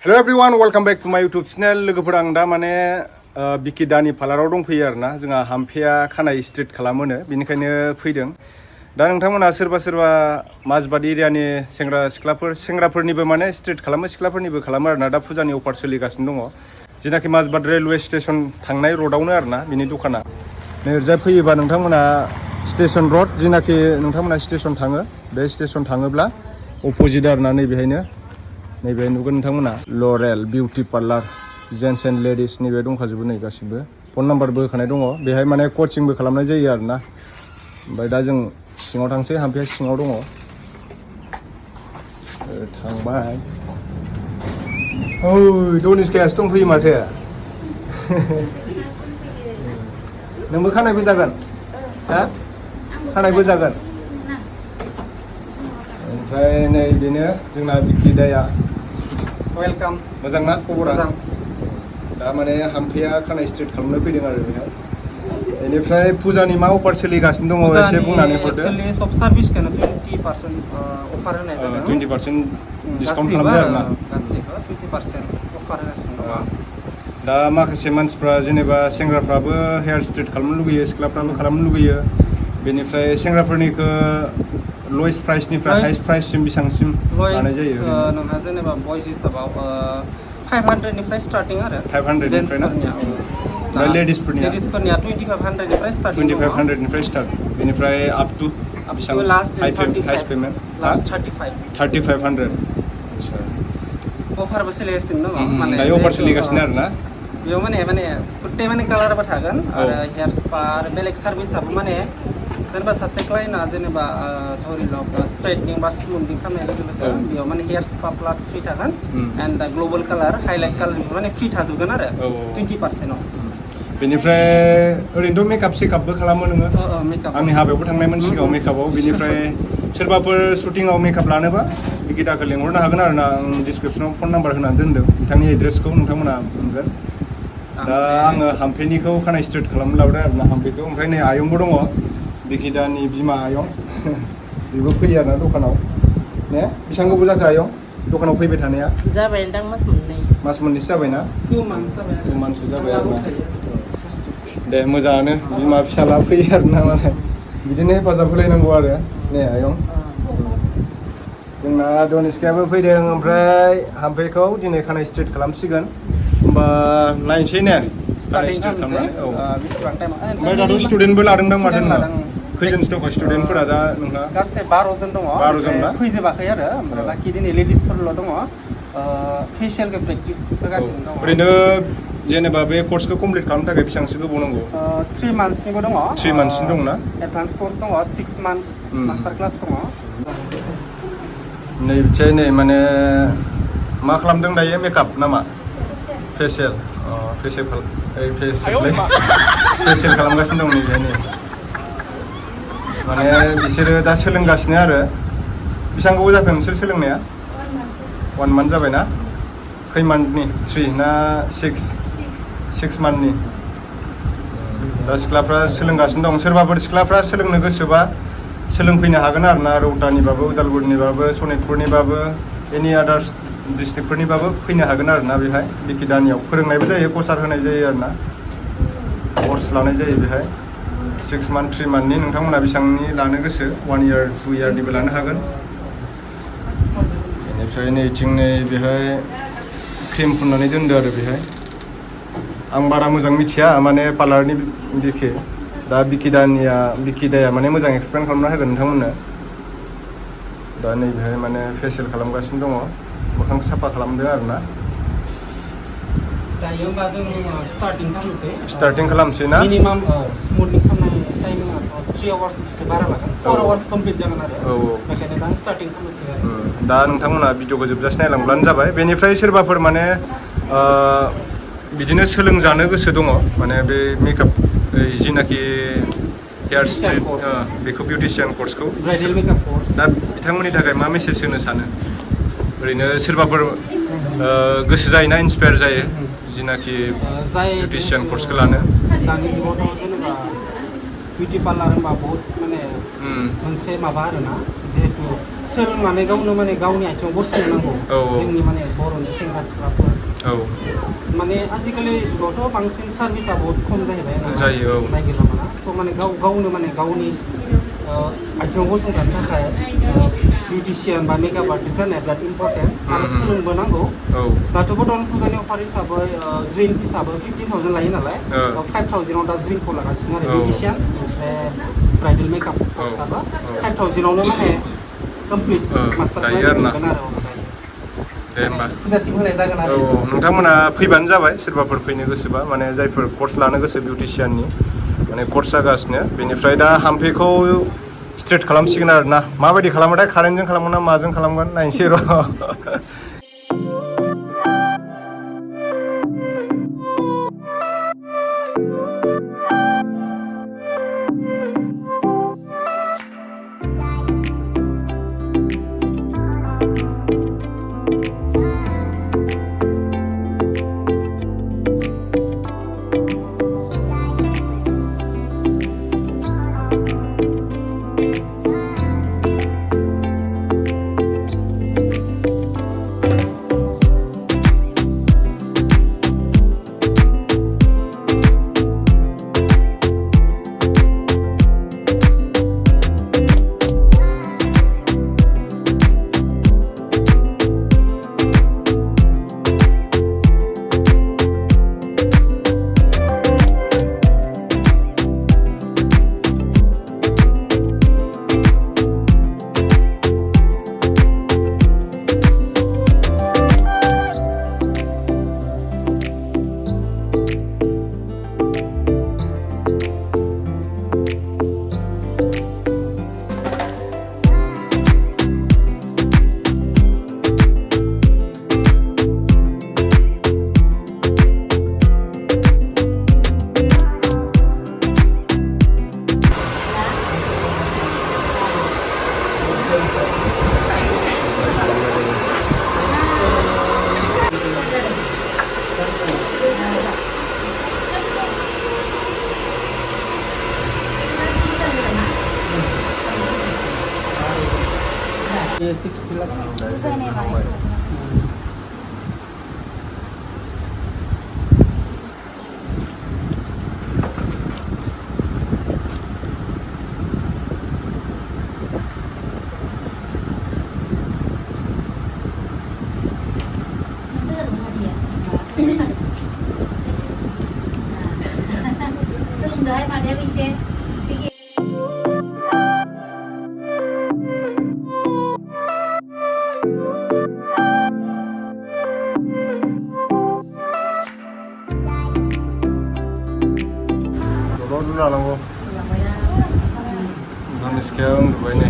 Hello everyone, welcome back to my YouTube channel. लोगोफोर आं दा माने बिकि दानि पार्लाराव दंफैयो आरोना जोंहा हामफेया खानाय स्ट्रेट खालामोनो बेनिखायनो फैदों दा नोंथांमोना सोरबा माजबाद एरियानि सेंग्राफोरनिबो माने स्ट्रेट खालामो सिख्लाफोरनिबो खालामो आरोना दा फुजानि अफार सोलिगासिनो दङ जेनाखि माजबाद रेलवे स्टेशन थांनाय रोडआवनो आरोना बिनि दखाना नैरजा फैयोबा नोंथांमोना स्टेशन रोड जेनाखि नोंथांमोना स्टेशन थाङो बे स्टेशन थाङोब्ला अपोजिट आरोना नैबेहायनो नैबे नुगोन नोंथांमोना Laurel beauty parlour gents and ladies नैबे दंखाजोबो नै गासिबो फन नाम्बारबो होखानाय दङ बेहाय माने कचिंबो खालामनाय जायो आरोना ओमफ्राय दा जों सिङाव थांसै हामफेया सिङाव दङ थांबाय ओइ दनिसकायासो दंफैयो माथो नोंबो खानायबो जागोन हा खानायबो जागोन ओमफ्राय नै बेनो जोंना बिकि दाया वेलकाम मोजां ना खबरा दा माने हामफेया खानाय स्ट्रेट खालामनो फैदों आरो बेहाय बेनिफ्राय फुजानि मा अफार सोलिगासिनो दङ एसे बुंनानै हरदो एक्चुअली सब सार्भिसखौनो 20% अफार होनाय जादों 20% डिसकाउन्ट खालामदों आरोना गासैबो 20% अफार होगासिनो दङ दा माखासे मानसिफ्रा जेनेबा सेंग्राफ्राबो हेयार स्ट्रेट खालामनो लुगैयो सिख्लाफ्राबो खालामनो लुगैयो बेनिफ्राय सेंग्राफोरनिखौ लवेस्ट प्राइसनिफ्राय हाइस्ट प्राइससिम बेसेबांसिम लानाय जायो नोंहा जेनेबा बयस हिसाबाव 500 निफ्राय स्टार्टिं आरो 500 निफ्राय ना ओमफ्राय लेडिसफोरनिया 2500 निफ्राय स्टार्टिं 2500 निफ्राय स्टार्ट बेनिफ्राय up to last highest payment last 3500 अफारबो सोलिगासिनो दङ माने दायो अफार सोलिगासिनो आरोना बेयाव माने गुटे माने कालारबो थागोन आरो हेयार स्पा आरो बेलेग सार्भिसआबो माने जेनेबा सासे क्लाइन्टआ जेनेबा धरि लक स्ट्रेटनिं बा स्मुथनिं खालामनाय लोगो लोगो बेयाव माने हेयार स्पा प्लास फ्रि थागोन एन्ड ग्लबेल कालार हाइलाइट कालार माने फ्रि थाजोबगोन आरो 20%आव बेनिफ्राय ओरैनोथ' मेकआप सेकआपबो खालामो नोङो आंनि हाबायावबो थांनायमोन सिगाङाव मेकआपआव बेनिफ्राय सोरबाफोर शुटिंआव मेकआप लानोबा बिगिदाखौ लेंहरनो हागोन आरो ना आं डिसक्रिपसनाव फन नाम्बार होनानै दोनदों बिथांनि एड्रेसखौ नोंथांमोना मोनगोन दा आङो हामफेनिखौ खानाय स्ट्रेट खालामनो लाबोदों आरो ना हामफेखौ ओमफ्राय नै आयंबो दङ बिगिदानि बिमा आयं बेबो फैयो आरोना दखानाव ने बेसेबां गोबाव जाखो आयं दखानाव फैबाय थानाया जाबाय नोंदां मास मोननैसो जाबायना 2 मान्थसो जाबाय आरोना दे मोजाङानो बिमा फिसाला फैयो आरोना माने बिदिनो हेफाजाब होलायनांगौ आरो ने आयं जोंना दनिसकायाबो फैदों ओमफ्राय हामफेखौ दिनै खानाय स्ट्रेट खालामसिगोन होमबा नायनोसै ने स्टार्टिं खालामनानै बेसेबां टाइम ओमफ्राय दाथ' स्टुडेन्टबो लादोंदां माथो नोंना खैजोनसो दङ स्टुडेन्टफोरा दा नोंना गासै 12 जन दङ 12 जन ना फैजोबाखै आरो ओमफ्राय बाखि दिनै लेडिसफोरल' दङ फेशियेलखौ प्रेक्टिस होगासिनो दङ ओरैनो जेनेबा बे कर्सखौ कमप्लिट खालामनो थाखाय बेसेबांसो गोबाव नांगौ 3 मान्थसनिबो दङ 3 मान्थसनि दं ना एडभान्स कर्स दङ 6 मान्थ मास्टार क्लास दङ नै बिथिं नै माने मा खालामदों दायो मेकआप नामा फेशियेल फेशियेल खालामगासिनो दं नैबेहायनो माने बिसोरो दा सोलोंगासिनो आरो बेसेबां गोबाव जाखो नोंसोर सोलोंनाया 1 मान्थ जाबाय ना खै मान्थनि 3 ना 6 मान्थनि दा सिख्लाफ्रा सोलोंगासिनो दं सोरबाफोर सिख्लाफ्रा सोलोंनो गोसोबा सोलोंफैनो हागोन आरो ना रौतानिबाबो उदालगुरिनिबाबो सनितपुरनिबाबो एनि आदार्स डिस्ट्रिक्टफोरनिबाबो फैनो हागोन आरो ना बेहाय बिकि दानियाव फोरोंनायबो जायो कचार होनाय जायो आरो ना कर्स लानाय जायो बेहाय 6 मान्थ 3 मान्थनि नोंथांमोना बेसेबांनि लानो गोसो 1 इयार 2 इयारनिबो लानो हागोन बेनिफ्राय नैथिं नै बेहाय क्रिम फुननानै दोनदो आरो बेहाय आं बारा मोजां मिथिया माने पार्लारनि बिखे दा बिकि दाया माने मोजां एक्सप्लेन खालामना होगोन नोंथांमोननो दा नैबेहाय माने फेशियेल खालामगासिनो दङ मोखां साफा खालामदों आरो ना दायो होमबा जों स्टार्टिं खालामसै ना मिनिमाम स्मुथनिं खालामनाय टाइमिंआ 3 आवार्स एसे बारा लागोन 4 आवार्स कमप्लिट जागोन आरो बेखायनो दा स्टार्टिं खालामनोसै आरो दा नोंथांमोना भिडिअखौ जोबजासे नायलांब्लानो जाबाय बेनिफ्राय सोरबाफोर माने बिदिनो सोलोंजानो गोसो दङ माने बे मेकआप जिनाखि हेयार स्ट्रेट बेखौ बिउटिशियान कर्सखौ ब्राइडेल मेकआप कर्स दा बिथांमोननि थाखाय मा मेसेज होनो सानो ओरैनो सोरबाफोर गोसो जायोना इन्सपायार जायो जिनाखि बिउटिशियान कर्सखौ लानो दानि जुगावथ' जेनेबा बिउटि पार्लार होनबा बहुत माने मोनसे माबा आरोना जिहेतु सोलोंनानै गावनो माने गावनि आथिङाव गसंनांगौ जोंनि माने बर'नि सेंग्रा सिख्लाफोर माने आजिखालि जुगावथ' बांसिन सार्भिसा बहुत खम जाहैबाय नागिरना मोना स' माने गावनो माने गावनि आथिङाव गसंथानो थाखाय बिउटिशियान बा मेकआप आर्टिस्ट जानाया बिराद इम्परटेन्ट आरो सोलोंबोनांगौ दाथ' बर्तमान फुजानि अफार हिसाबै जुइन हिसाबै 15,000 लायो नालाय 5,000 दा जुइनखौ लागासिनो आरो बिउटिशियान ओमफ्राय ब्राइडेल मेकआप कर्सआबो 5,000 माने कमप्लिट मास्टार क्लास मोनगोन आरो दे होमबा फुजासिम होनाय जागोन आरो नोंथांमोना फैबानो जाबाय सोरबाफोर फैनो गोसोबा माने जायफोर कर्स लानो गोसो बिउटिशियाननि माने कर्स जागासिनो बेनिफ्राय दा हाम्फेखौ स्ट्रेट खालामसिगोन आरो ना माबायदि खालामोथाय कारेन्टजों खालामगोन ना माजों खालामगोन नायनोसै र' ये 60 लाख Soalnya pada bisa लानांगौ धनिसखाया उन्दुबाय नै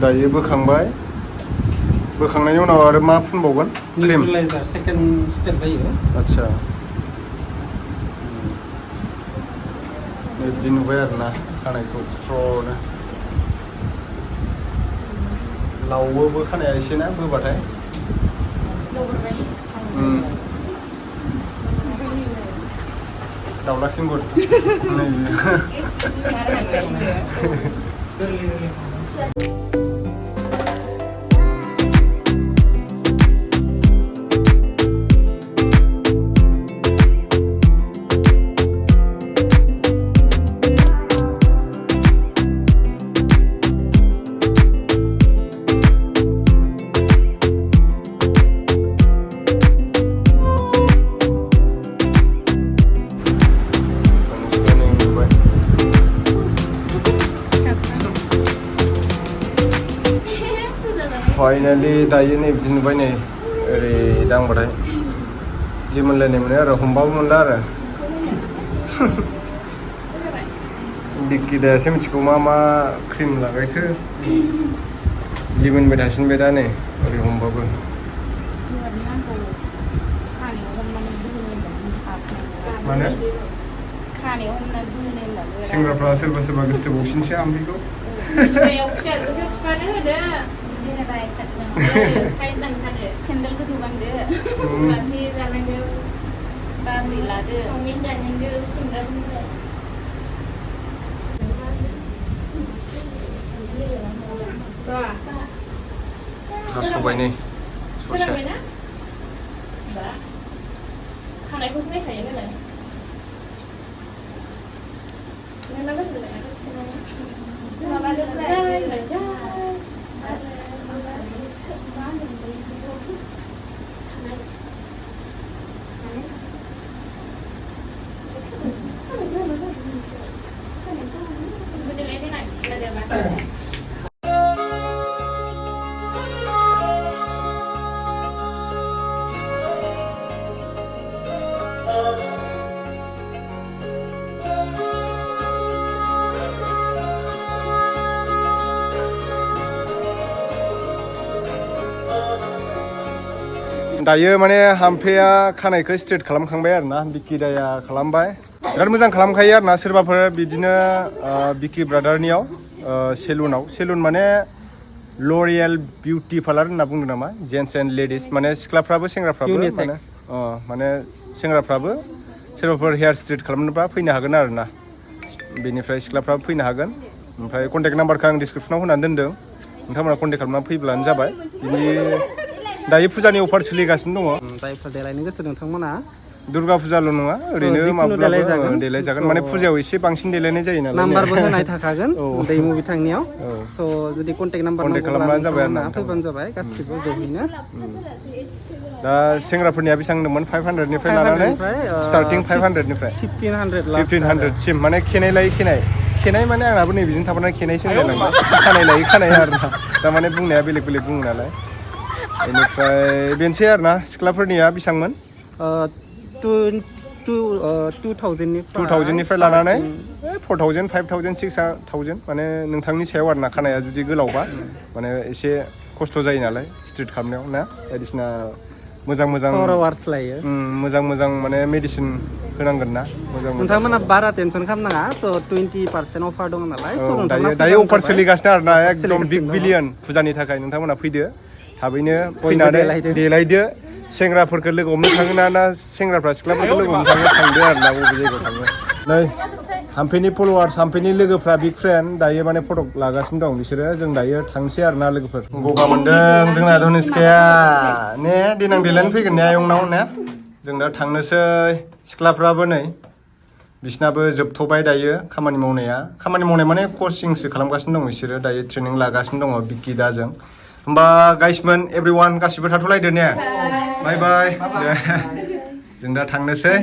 दायो बोखांबाय बोखांनायनि उनाव आरो मा फुनबावगोन क्रिम न्यूट्रलाइजर सेकेंड स्टेप जायो आच्छा बिदि नुबाय आरोना खानायखौ स्र'नो लावोबो खानाया एसे ना बोबाथाय दाउला खिंगुर फाइनालि दायो नै बिदि नुबाय नै ओरै दांबाथाय लिमोनलायनाय मोनो आरो हमबाबो मोनला आरो बिक्कि दायासो मिथिगौ मा मा क्रिम लागायखो लिमोनबाय थासिनबाय दा नै ओरै हमबाबो माने खानायाव हमना बोनो होनबाबो सेंग्राफ्रा सोरबा सोरबा गोसो बावसिनसो हाम्फेखौ बेयाव फिसाजोखौ बिफानो होदो जेनेबा खाथियाव साइड दानखादो सेन्देल गोजौ गानदो लाफि जानांगौ बाबरि लादो चाउमिन जानांगौ सेंग्राफोरनिफ्राय हासबाय नै ससे खोनाबायना बा खानायखौसो नायखायो नालाय नोंना गोसो जानायखौ दायो माने हाम्फेया खानायखौ स्ट्रेट खालामखांबाय आरोना बिकि दाया खालामबाय बिराद मोजां खालामखायो आरोना सोरबाफोर बिदिनो बिकि ब्रादारनियाव सेलुन माने लरियेल बिउटि पार्लार होनना बुंदों नामा जेन्ट्स एन्ड लेडिस माने सिख्लाफ्राबो सेंग्राफ्राबो माने सेंग्राफ्राबो सोरबाफोर हेयार स्ट्रेट खालामनोबा फैनो हागोन आरोना बेनिफ्राय सिख्लाफ्राबो फैनो हागोन ओमफ्राय कन्टेक्ट नाम्बारखौ आं डिसक्रिपसनाव होनानै दोनदों नोंथांमोना कन्टेक्ट खालामनानै फैब्लानो जाबाय बिनि दायो फुजानि अफार सोलिगासिनो दङ जायफोर देलायनो गोसो नोंथांमोना दुर्गा फुजाल' नङा ओरैनो माब्लाबाबो देलायजागोन माने फुजायाव एसे बांसिन देलायनाय जायो नालाय नाम्बारबो होनाय थाखागोन दैमु बिथांनियाव स' जुदि कन्टेक्ट नाम्बार खालामब्लानो जाबाय आरोना फैबानो जाबाय गासिबो ज'यैनो दा सेंग्राफोरनिया बेसेबां होनदोंमोन 500निफ्राय लानानै स्टार्टिं 500निफ्राय 1500 सिम माने खेनाय लायै खेनाय माने आंहाबो नै बिदिनो थाबोनाय खेनायसो होनलायलांबाय खानाय लायै खानाय आरोना थारमाने बुंनाया बेलेग बुङो नालाय बेनिफ्राय बेनोसै आरोना सिख्लाफोरनिया बेसेबांमोन 2000निफ्राय लानानै 4000 5000 6000 माने नोंथांनि सायाव आरोना खानाया जुदि गोलावबा माने एसे खस्थ' जायो नालाय स्ट्रेट खालामनायाव ना बायदिसिना मोजां माने मेडिसिन होनांगोन ना नोंथांमोना बारा टेनसन खालामनाङा स' 20% अफार दङ नालाय दायो अफार सोलिगासिनो आरोना एकदम बिग बिलियन फुजानि थाखाय नोंथांमोना फैदो थाबैनो फैनानै देलायदो सेंग्राफोरखौ लोगो हमनो थाङो ना सेंग्राफ्रा सिख्लाफोरखौ लोगो हमनो थांदो आरोना बबे जायगायाव थाङो नै हाम्फेनि फल'वार्स हाम्फेनि लोगोफ्रा बिग फ्रेन्ड दायो माने फट' लागासिनो दं बिसोरो जों दायो थांसै आरोना लोगोफोर गगा मोनदों जोंना धनुसखाया ने देनां देलायनो फैगोन ने आयंनाव ने जों दा थांनोसै सिख्लाफ्राबो नै बिसनाबो जोबथ'बाय दायो खामानि मावनाय माने कचिंसो खालामगासिनो दं बिसोरो दायो ट्रेनिं लागासिनो दङ बिकि दाजों होमबा गाइसमोन एभरिवान गासिबो थाथ'लायदो ने बाय बाय दे जों दा थांनोसै